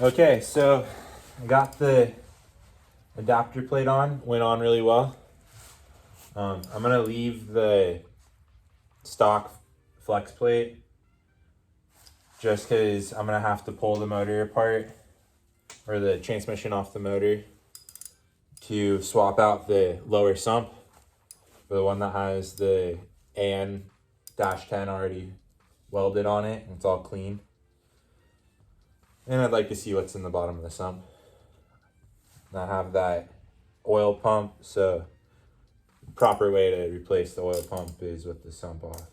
Okay, so I got the adapter plate on. Went on really well. I'm gonna leave the stock flex plate just because I'm gonna have to pull the motor apart or the transmission off the motor to swap out the lower sump for the one that has the AN-10 already welded on it and it's all clean. And I'd like to see what's in the bottom of the sump. And I have that oil pump, so the proper way to replace the oil pump is with the sump off.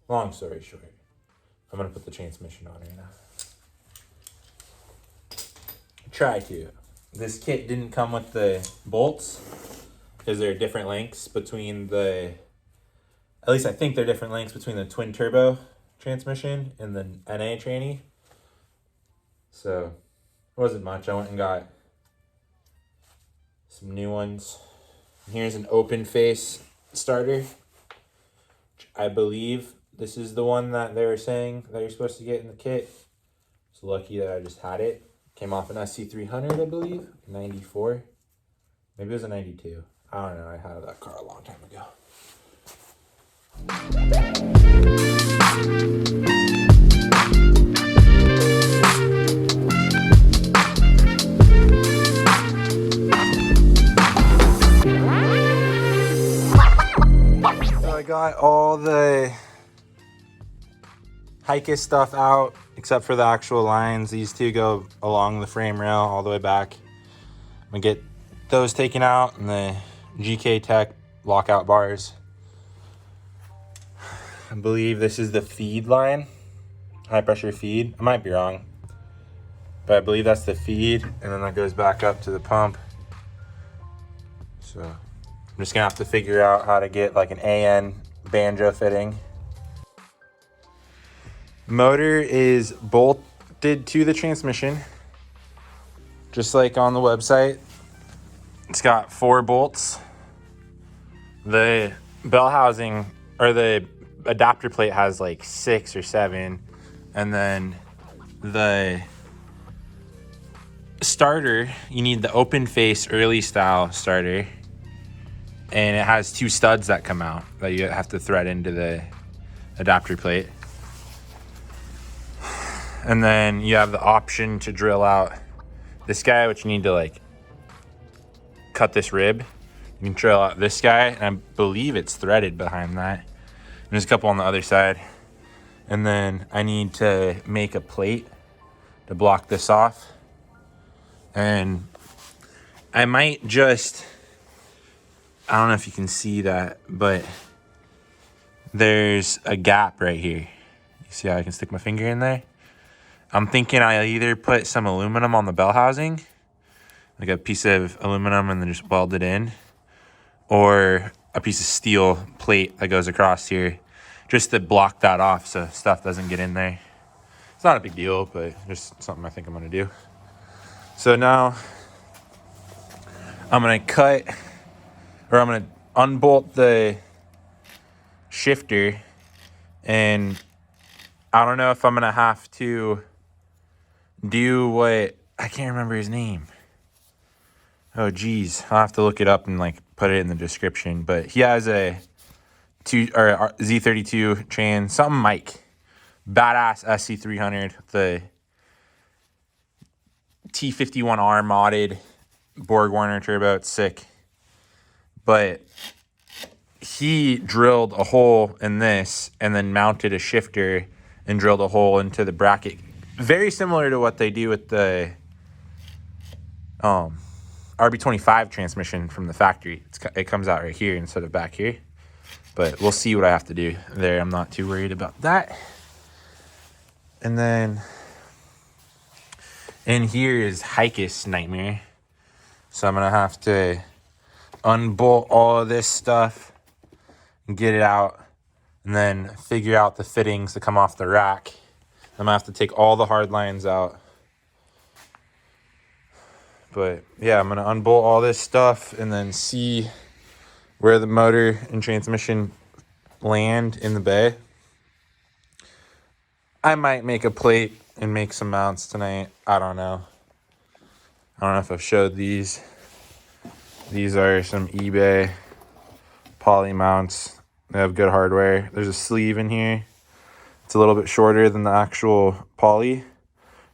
Long story short, I'm gonna put the transmission on right now. Try to. This kit didn't come with the bolts because there are different lengths between the, at least I think they're different lengths between the twin turbo transmission and the NA tranny. So it wasn't much. I went and got some new ones. Here's an open face starter. I believe this is the one that they were saying that you're supposed to get in the kit. It's lucky that I just had it. Came off an SC300, I believe, 94. Maybe it was a 92. I don't know. I had that car a long time ago. So I got all the Hikis stuff out except for the actual lines. These two go along the frame rail all the way back. I'm gonna get those taken out and the GK Tech lockout bars. I believe this is the feed line, high pressure feed. I might be wrong, but I believe that's the feed, and then that goes back up to the pump. So I'm just gonna have to figure out how to get like an AN banjo fitting. Motor is bolted to the transmission, just like on the website. It's got 4 bolts. The bell housing or the adapter plate has like 6 or 7, and then the starter, you need the open face early style starter, and it has 2 studs that come out that you have to thread into the adapter plate. And then you have the option to drill out this guy, which you need to like cut this rib. You can drill out this guy, and I believe it's threaded behind that. And there's a couple on the other side. And then I need to make a plate to block this off. And I might just, I don't know if you can see that, but there's a gap right here. You see how I can stick my finger in there? I'm thinking I either put some aluminum on the bell housing, like a piece of aluminum and then just weld it in, or a piece of steel plate that goes across here just to block that off so stuff doesn't get in there. It's not a big deal, but just something I think I'm gonna do. So now I'm gonna cut, or I'm gonna unbolt the shifter, and I don't know if I'm gonna have to do what, I can't remember his name. Oh geez, I'll have to look it up and like put it in the description. But he has a Z32 trans, something Mike, badass SC300, the T51R modded Borg Warner turbo. It's sick. But he drilled a hole in this and then mounted a shifter and drilled a hole into the bracket. Very similar to what they do with the RB25 transmission from the factory. It comes out right here instead of back here. But we'll see what I have to do there. I'm not too worried about that. And then in here is Hikis nightmare. So I'm going to have to unbolt all of this stuff and get it out, and then figure out the fittings to come off the rack. I'm gonna have to take all the hard lines out. But yeah, I'm gonna unbolt all this stuff and then see where the motor and transmission land in the bay. I might make a plate and make some mounts tonight. I don't know. I don't know if I've showed these. These are some eBay poly mounts. They have good hardware. There's a sleeve in here. It's a little bit shorter than the actual poly,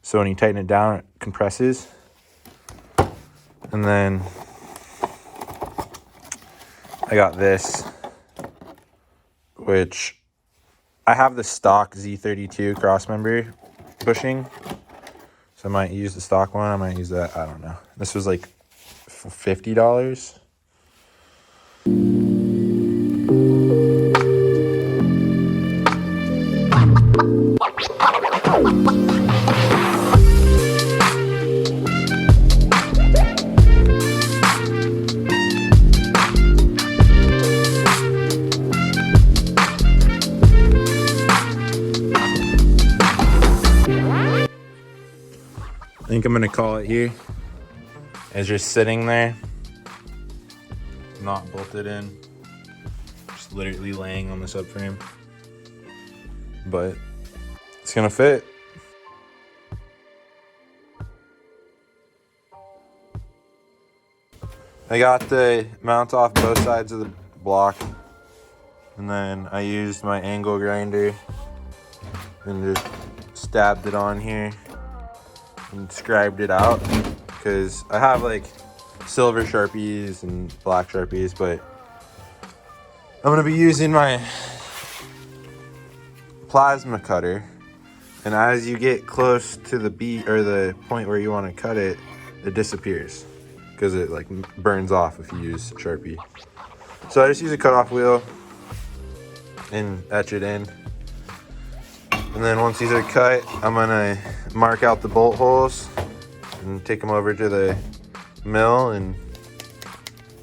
so when you tighten it down, it compresses. And then I got this, which I have the stock Z32 crossmember bushing, so I might use the stock one. I might use that. I don't know. This was like $50. I think I'm gonna call it here. It's just sitting there, not bolted in, just literally laying on the subframe, but it's gonna fit. I got the mount off both sides of the block, and then I used my angle grinder and just stabbed it on here and scribed it out, because I have like silver Sharpies and black Sharpies, but I'm gonna be using my plasma cutter, and as you get close to the beat or the point where you want to cut it, it disappears because it like burns off if you use Sharpie. So I just use a cutoff wheel and etch it in. And then once these are cut, I'm gonna mark out the bolt holes and take them over to the mill, and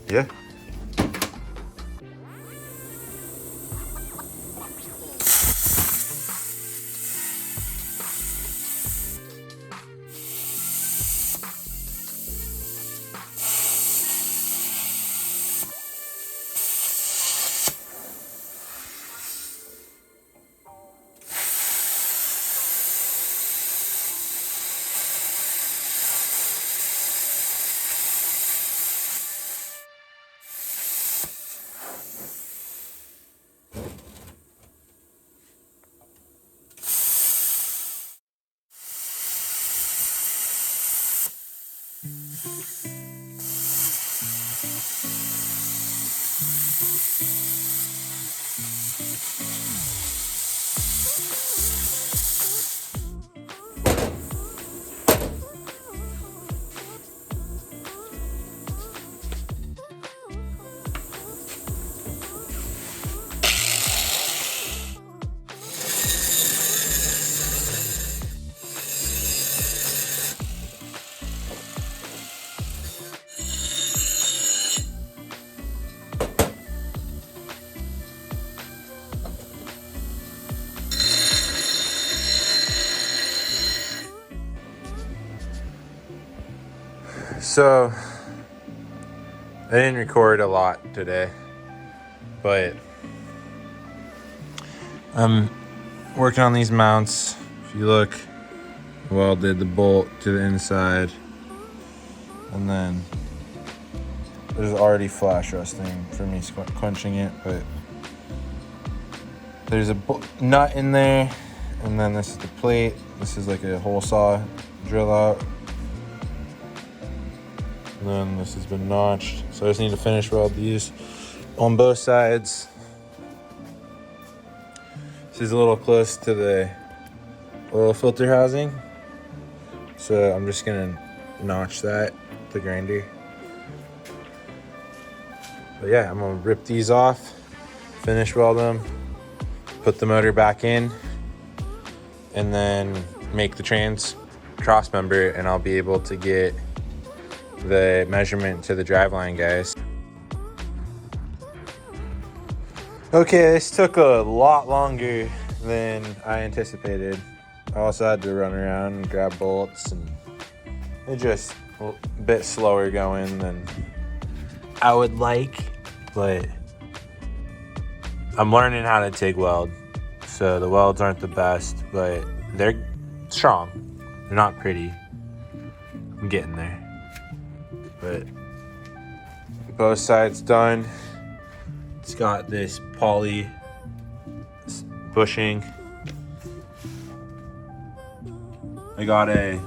yeah. So I didn't record a lot today, but I'm working on these mounts. If you look, I welded the bolt to the inside, and then there's already flash rusting from me quenching it, but there's a nut in there, and then this is the plate. This is like a hole saw drill out. And then this has been notched, so I just need to finish weld these on both sides. This is a little close to the oil filter housing, so I'm just gonna notch that with the grinder. But yeah, I'm gonna rip these off, finish weld them, put the motor back in, and then make the trans cross member, and I'll be able to get the measurement to the driveline guys. Okay, this took a lot longer than I anticipated. I also had to run around and grab bolts, and it just a bit slower going than I would like, but I'm learning how to TIG weld. So the welds aren't the best, but they're strong. They're not pretty. I'm getting there. But both sides done. It's got this poly bushing. I gotta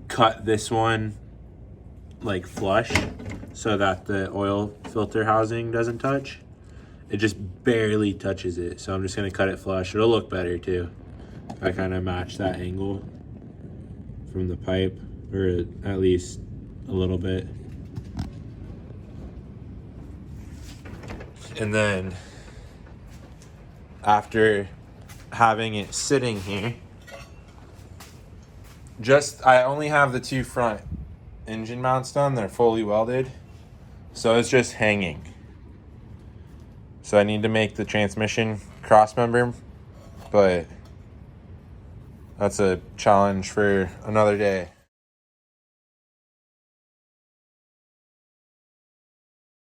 cut this one like flush so that the oil filter housing doesn't touch. It just barely touches it, so I'm just gonna cut it flush. It'll look better too. I kind of match that angle from the pipe, or at least a little bit. And then after having it sitting here, I only have the 2 front engine mounts done. They're fully welded, so it's just hanging. So I need to make the transmission cross member, but that's a challenge for another day.